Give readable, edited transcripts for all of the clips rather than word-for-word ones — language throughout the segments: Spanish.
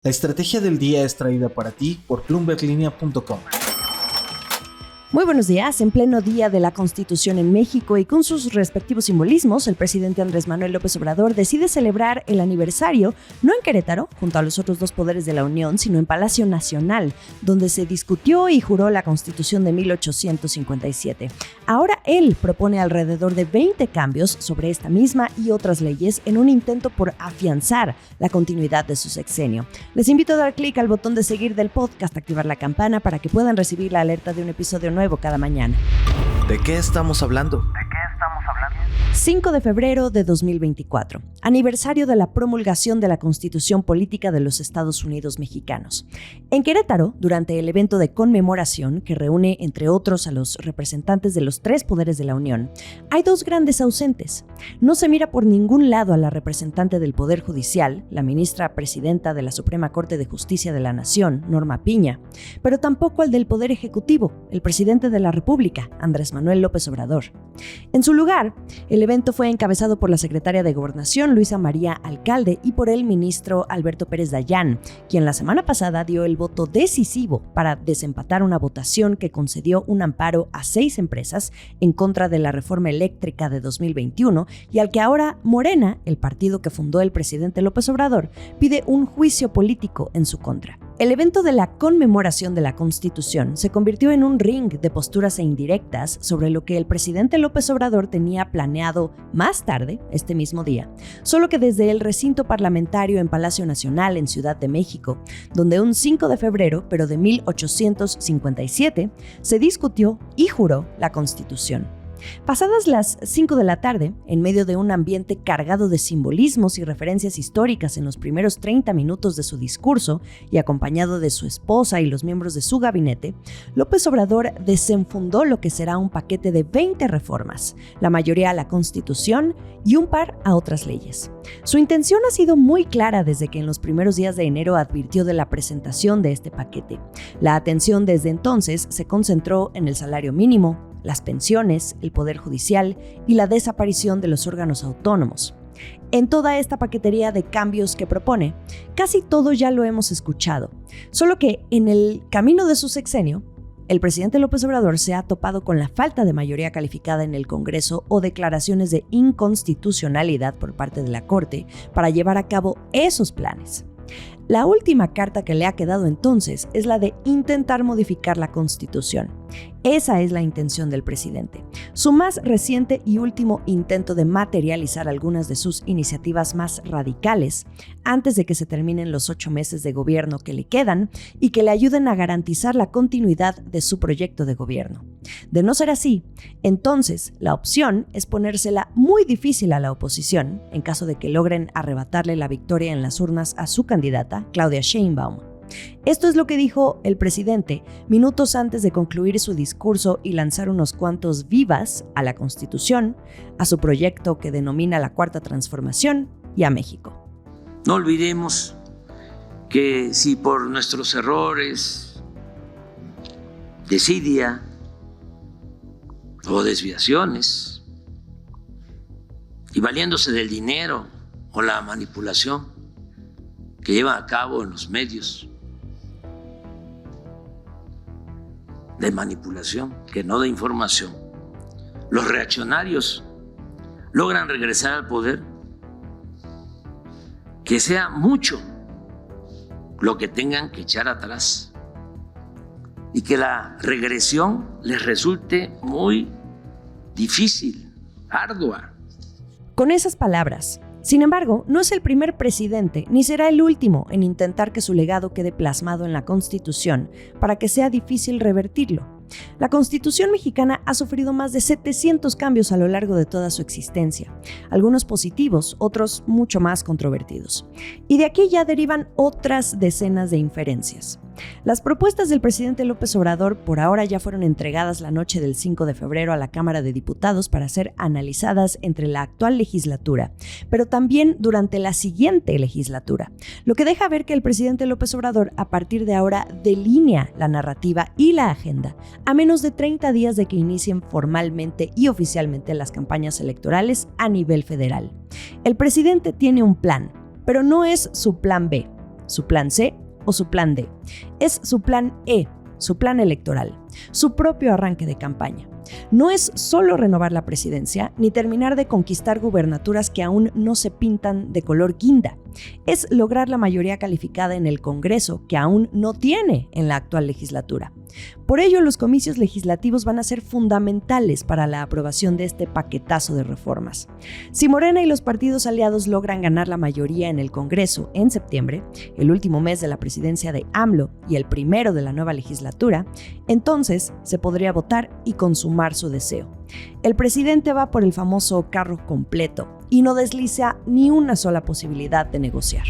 La estrategia del día es traída para ti por bloomberglinea.com. Muy buenos días. En pleno día de la Constitución en México y con sus respectivos simbolismos, el presidente Andrés Manuel López Obrador decide celebrar el aniversario no en Querétaro, junto a los otros dos poderes de la Unión, sino en Palacio Nacional, donde se discutió y juró la Constitución de 1857. Ahora él propone alrededor de 20 cambios sobre esta misma y otras leyes en un intento por afianzar la continuidad de su sexenio. Les invito a dar clic al botón de seguir del podcast, activar la campana para que puedan recibir la alerta de un episodio nuevo cada mañana. ¿De qué estamos hablando? 5 de febrero de 2024, aniversario de la promulgación de la Constitución Política de los Estados Unidos Mexicanos. En Querétaro, durante el evento de conmemoración que reúne, entre otros, a los representantes de los tres poderes de la Unión, hay dos grandes ausentes. No se mira por ningún lado a la representante del Poder Judicial, la ministra presidenta de la Suprema Corte de Justicia de la Nación, Norma Piña, pero tampoco al del Poder Ejecutivo, el presidente de la República, Andrés Manuel López Obrador. En su lugar, el evento fue encabezado por la secretaria de Gobernación, Luisa María Alcalde, y por el ministro Alberto Pérez Dayán, quien la semana pasada dio el voto decisivo para desempatar una votación que concedió un amparo a 6 empresas en contra de la reforma eléctrica de 2021 y al que ahora Morena, el partido que fundó el presidente López Obrador, pide un juicio político en su contra. El evento de la conmemoración de la Constitución se convirtió en un ring de posturas e indirectas sobre lo que el presidente López Obrador tenía planeado más tarde, este mismo día, solo que desde el recinto parlamentario en Palacio Nacional en Ciudad de México, donde un 5 de febrero, pero de 1857, se discutió y juró la Constitución. Pasadas las 5 de la tarde, en medio de un ambiente cargado de simbolismos y referencias históricas en los primeros 30 minutos de su discurso y acompañado de su esposa y los miembros de su gabinete, López Obrador desenfundó lo que será un paquete de 20 reformas, la mayoría a la Constitución y un par a otras leyes. Su intención ha sido muy clara desde que en los primeros días de enero advirtió de la presentación de este paquete. La atención desde entonces se concentró en el salario mínimo, las pensiones, el Poder Judicial y la desaparición de los órganos autónomos. En toda esta paquetería de cambios que propone, casi todo ya lo hemos escuchado, solo que en el camino de su sexenio, el presidente López Obrador se ha topado con la falta de mayoría calificada en el Congreso o declaraciones de inconstitucionalidad por parte de la Corte para llevar a cabo esos planes. La última carta que le ha quedado entonces es la de intentar modificar la Constitución. Esa es la intención del presidente. Su más reciente y último intento de materializar algunas de sus iniciativas más radicales antes de que se terminen los 8 meses de gobierno que le quedan y que le ayuden a garantizar la continuidad de su proyecto de gobierno. De no ser así, entonces la opción es ponérsela muy difícil a la oposición en caso de que logren arrebatarle la victoria en las urnas a su candidata, Claudia Sheinbaum. Esto es lo que dijo el presidente minutos antes de concluir su discurso y lanzar unos cuantos vivas a la Constitución, a su proyecto que denomina la Cuarta Transformación y a México. No olvidemos que si por nuestros errores, desidia o desviaciones, y valiéndose del dinero o la manipulación que llevan a cabo en los medios de manipulación, que no de información, los reaccionarios logran regresar al poder, que sea mucho lo que tengan que echar atrás y que la regresión les resulte muy difícil, ardua. Con esas palabras, sin embargo, no es el primer presidente ni será el último en intentar que su legado quede plasmado en la Constitución para que sea difícil revertirlo. La Constitución mexicana ha sufrido más de 700 cambios a lo largo de toda su existencia, algunos positivos, otros mucho más controvertidos. Y de aquí ya derivan otras decenas de inferencias. Las propuestas del presidente López Obrador por ahora ya fueron entregadas la noche del 5 de febrero a la Cámara de Diputados para ser analizadas entre la actual legislatura, pero también durante la siguiente legislatura, lo que deja ver que el presidente López Obrador a partir de ahora delinea la narrativa y la agenda a menos de 30 días de que inicien formalmente y oficialmente las campañas electorales a nivel federal. El presidente tiene un plan, pero no es su plan B. su plan C o su plan D. Es su plan E, su plan electoral, su propio arranque de campaña. No es solo renovar la presidencia ni terminar de conquistar gubernaturas que aún no se pintan de color guinda. Es lograr la mayoría calificada en el Congreso que aún no tiene en la actual legislatura. Por ello, los comicios legislativos van a ser fundamentales para la aprobación de este paquetazo de reformas. Si Morena y los partidos aliados logran ganar la mayoría en el Congreso en septiembre, el último mes de la presidencia de AMLO y el primero de la nueva legislatura, entonces se podría votar y consumar su deseo. El presidente va por el famoso carro completo y no desliza ni una sola posibilidad de negociar.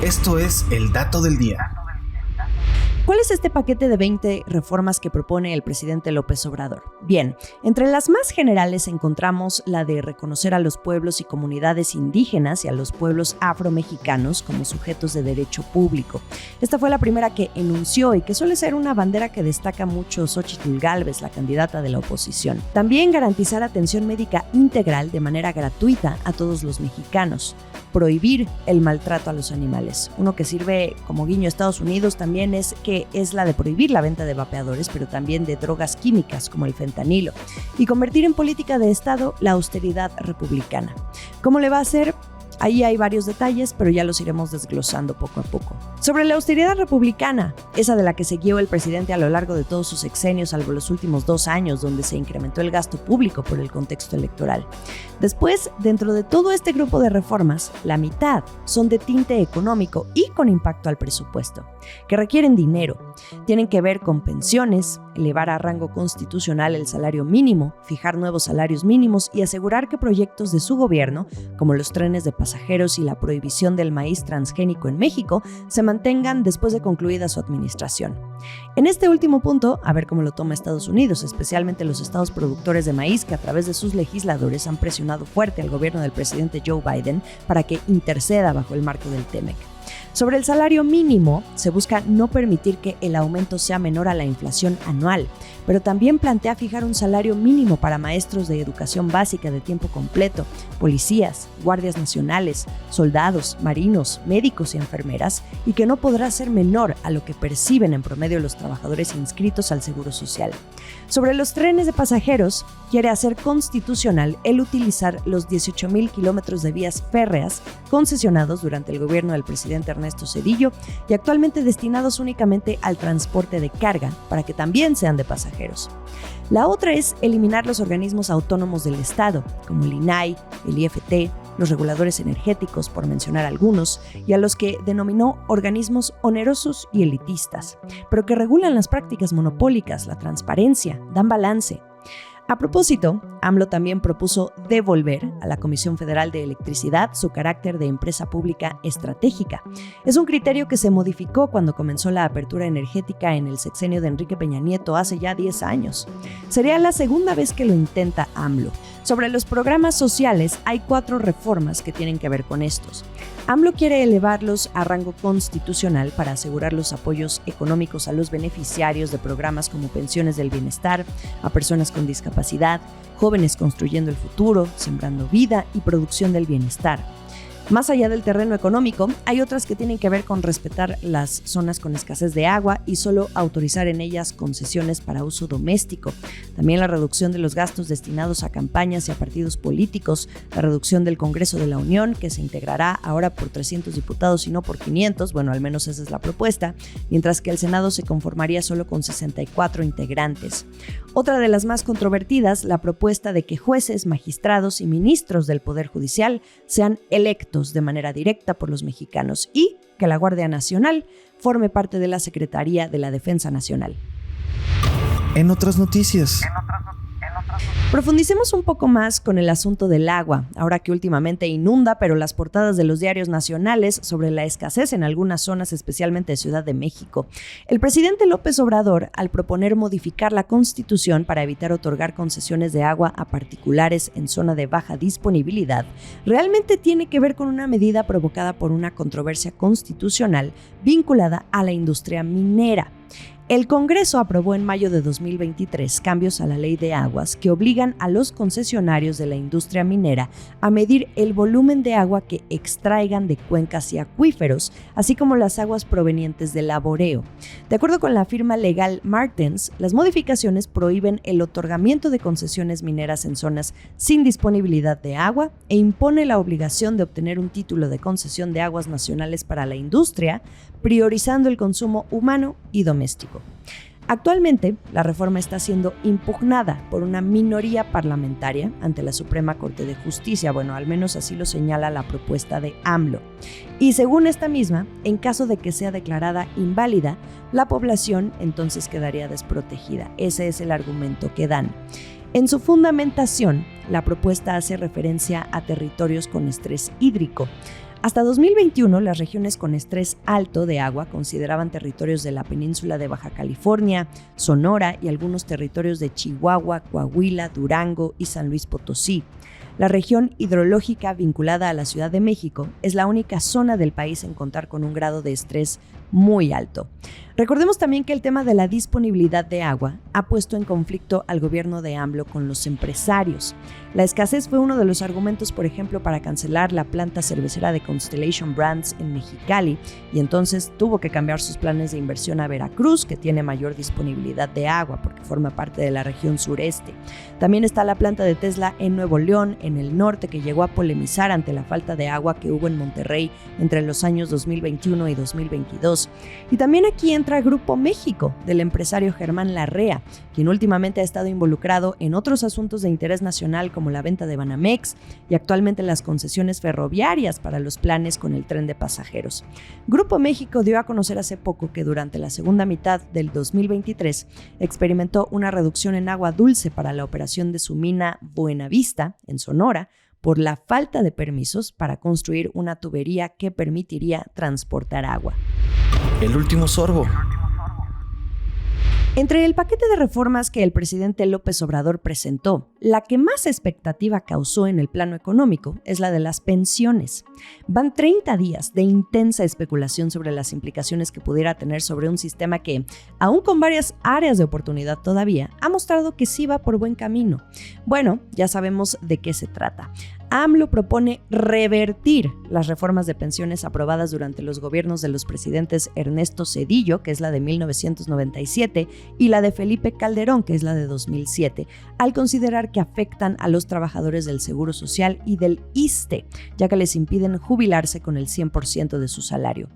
Esto es el dato del día. ¿Cuál es este paquete de 20 reformas que propone el presidente López Obrador? Bien, entre las más generales encontramos la de reconocer a los pueblos y comunidades indígenas y a los pueblos afromexicanos como sujetos de derecho público. Esta fue la primera que enunció y que suele ser una bandera que destaca mucho Xóchitl Gálvez, la candidata de la oposición. También garantizar atención médica integral de manera gratuita a todos los mexicanos. Prohibir el maltrato a los animales. Uno que sirve como guiño a Estados Unidos también es la de prohibir la venta de vapeadores, pero también de drogas químicas como el fentanilo, y convertir en política de Estado la austeridad republicana. ¿Cómo le va a hacer? Ahí hay varios detalles, pero ya los iremos desglosando poco a poco. Sobre la austeridad republicana, esa de la que se guió el presidente a lo largo de todos sus sexenios, salvo los últimos 2 años, donde se incrementó el gasto público por el contexto electoral. Después, dentro de todo este grupo de reformas, la mitad son de tinte económico y con impacto al presupuesto, que requieren dinero. Tienen que ver con pensiones, elevar a rango constitucional el salario mínimo, fijar nuevos salarios mínimos y asegurar que proyectos de su gobierno, como los trenes de pasajeros y la prohibición del maíz transgénico en México, se mantengan después de concluida su administración. En este último punto, a ver cómo lo toma Estados Unidos, especialmente los estados productores de maíz que a través de sus legisladores han presionado fuerte al gobierno del presidente Joe Biden para que interceda bajo el marco del TEMEC. Sobre el salario mínimo, se busca no permitir que el aumento sea menor a la inflación anual, pero también plantea fijar un salario mínimo para maestros de educación básica de tiempo completo, policías, guardias nacionales, soldados, marinos, médicos y enfermeras, y que no podrá ser menor a lo que perciben en promedio los trabajadores inscritos al Seguro Social. Sobre los trenes de pasajeros, quiere hacer constitucional el utilizar los 18,000 kilómetros de vías férreas concesionados durante el gobierno del presidente Ernesto Zedillo y actualmente destinados únicamente al transporte de carga para que también sean de pasajeros. La otra es eliminar los organismos autónomos del Estado, como el INAI, el IFT, los reguladores energéticos, por mencionar algunos, y a los que denominó organismos onerosos y elitistas, pero que regulan las prácticas monopólicas, la transparencia, dan balance. A propósito, AMLO también propuso devolver a la Comisión Federal de Electricidad su carácter de empresa pública estratégica. Es un criterio que se modificó cuando comenzó la apertura energética en el sexenio de Enrique Peña Nieto hace ya 10 años. Sería la segunda vez que lo intenta AMLO. Sobre los programas sociales, hay 4 reformas que tienen que ver con estos. AMLO quiere elevarlos a rango constitucional para asegurar los apoyos económicos a los beneficiarios de programas como pensiones del bienestar, a personas con discapacidad, jóvenes construyendo el futuro, sembrando vida y producción del bienestar. Más allá del terreno económico, hay otras que tienen que ver con respetar las zonas con escasez de agua y solo autorizar en ellas concesiones para uso doméstico. También la reducción de los gastos destinados a campañas y a partidos políticos, la reducción del Congreso de la Unión, que se integrará ahora por 300 diputados y no por 500, bueno, al menos esa es la propuesta, mientras que el Senado se conformaría solo con 64 integrantes. Otra de las más controvertidas, la propuesta de que jueces, magistrados y ministros del Poder Judicial sean electos de manera directa por los mexicanos y que la Guardia Nacional forme parte de la Secretaría de la Defensa Nacional. En otras noticias. Profundicemos un poco más con el asunto del agua, ahora que últimamente inunda, pero las portadas de los diarios nacionales sobre la escasez en algunas zonas, especialmente de Ciudad de México. El presidente López Obrador, al proponer modificar la Constitución para evitar otorgar concesiones de agua a particulares en zona de baja disponibilidad, realmente tiene que ver con una medida provocada por una controversia constitucional vinculada a la industria minera. El Congreso aprobó en mayo de 2023 cambios a la Ley de Aguas que obligan a los concesionarios de la industria minera a medir el volumen de agua que extraigan de cuencas y acuíferos, así como las aguas provenientes del laboreo. De acuerdo con la firma legal Martens, las modificaciones prohíben el otorgamiento de concesiones mineras en zonas sin disponibilidad de agua e impone la obligación de obtener un título de concesión de aguas nacionales para la industria, priorizando el consumo humano y doméstico. Actualmente, la reforma está siendo impugnada por una minoría parlamentaria ante la Suprema Corte de Justicia. Bueno, al menos así lo señala la propuesta de AMLO. Y según esta misma, en caso de que sea declarada inválida, la población entonces quedaría desprotegida. Ese es el argumento que dan. En su fundamentación, la propuesta hace referencia a territorios con estrés hídrico. Hasta 2021, las regiones con estrés alto de agua consideraban territorios de la península de Baja California, Sonora y algunos territorios de Chihuahua, Coahuila, Durango y San Luis Potosí. La región hidrológica vinculada a la Ciudad de México es la única zona del país en contar con un grado de estrés muy alto. Recordemos también que el tema de la disponibilidad de agua ha puesto en conflicto al gobierno de AMLO con los empresarios. La escasez fue uno de los argumentos, por ejemplo, para cancelar la planta cervecera de Constellation Brands en Mexicali, y entonces tuvo que cambiar sus planes de inversión a Veracruz, que tiene mayor disponibilidad de agua porque forma parte de la región sureste. También está la planta de Tesla en Nuevo León, en el norte, que llegó a polemizar ante la falta de agua que hubo en Monterrey entre los años 2021 y 2022. Y también aquí entra Grupo México, del empresario Germán Larrea, quien últimamente ha estado involucrado en otros asuntos de interés nacional como la venta de Banamex y actualmente las concesiones ferroviarias para los planes con el tren de pasajeros. Grupo México dio a conocer hace poco que durante la segunda mitad del 2023 experimentó una reducción en agua dulce para la operación de su mina Buenavista, en Sonora, por la falta de permisos para construir una tubería que permitiría transportar agua. El último sorbo. Entre el paquete de reformas que el presidente López Obrador presentó, la que más expectativa causó en el plano económico es la de las pensiones. Van 30 días de intensa especulación sobre las implicaciones que pudiera tener sobre un sistema que, aún con varias áreas de oportunidad todavía, ha mostrado que sí va por buen camino. Bueno, ya sabemos de qué se trata. AMLO propone revertir las reformas de pensiones aprobadas durante los gobiernos de los presidentes Ernesto Zedillo, que es la de 1997, y la de Felipe Calderón, que es la de 2007, al considerar que afectan a los trabajadores del Seguro Social y del ISSSTE, ya que les impiden jubilarse con el 100% de su salario.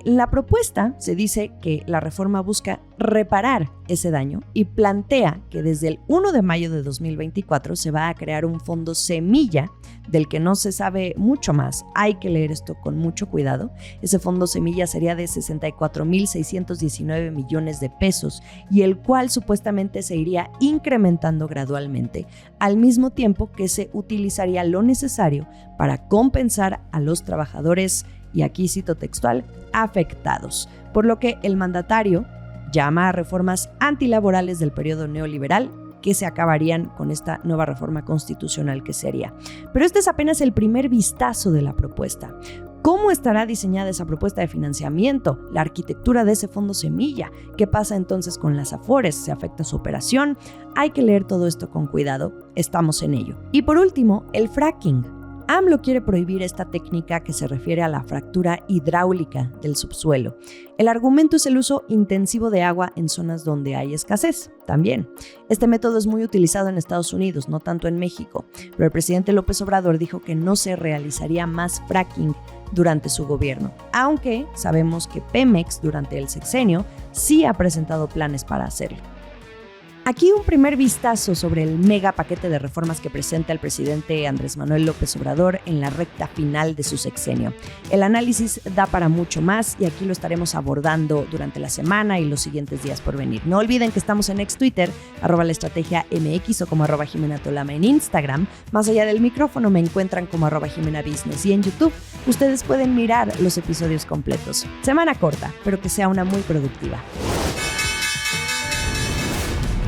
La propuesta se dice que la reforma busca reparar ese daño y plantea que desde el 1 de mayo de 2024 se va a crear un fondo semilla del que no se sabe mucho más. Hay que leer esto con mucho cuidado. Ese fondo semilla sería de 64,619 millones de pesos y el cual supuestamente se iría incrementando gradualmente, al mismo tiempo que se utilizaría lo necesario para compensar a los trabajadores, y aquí cito textual, afectados, por lo que el mandatario llama a reformas antilaborales del periodo neoliberal que se acabarían con esta nueva reforma constitucional que se haría. Pero este es apenas el primer vistazo de la propuesta. ¿Cómo estará diseñada esa propuesta de financiamiento? ¿La arquitectura de ese fondo semilla? ¿Qué pasa entonces con las Afores? ¿Se afecta su operación? Hay que leer todo esto con cuidado. Estamos en ello. Y por último, el fracking. AMLO quiere prohibir esta técnica que se refiere a la fractura hidráulica del subsuelo. El argumento es el uso intensivo de agua en zonas donde hay escasez. También, este método es muy utilizado en Estados Unidos, no tanto en México, pero el presidente López Obrador dijo que no se realizaría más fracking durante su gobierno, aunque sabemos que Pemex durante el sexenio sí ha presentado planes para hacerlo. Aquí un primer vistazo sobre el mega paquete de reformas que presenta el presidente Andrés Manuel López Obrador en la recta final de su sexenio. El análisis da para mucho más y aquí lo estaremos abordando durante la semana y los siguientes días por venir. No olviden que estamos en ex Twitter, @laestrategiamx o como @JimenaTolama en Instagram. Más allá del micrófono me encuentran como @JimenaBusiness y en YouTube ustedes pueden mirar los episodios completos. Semana corta, pero que sea una muy productiva.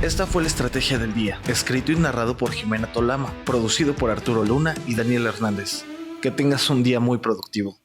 Esta fue la Estrategia del Día, escrito y narrado por Jimena Tolama, producido por Arturo Luna y Daniel Hernández. Que tengas un día muy productivo.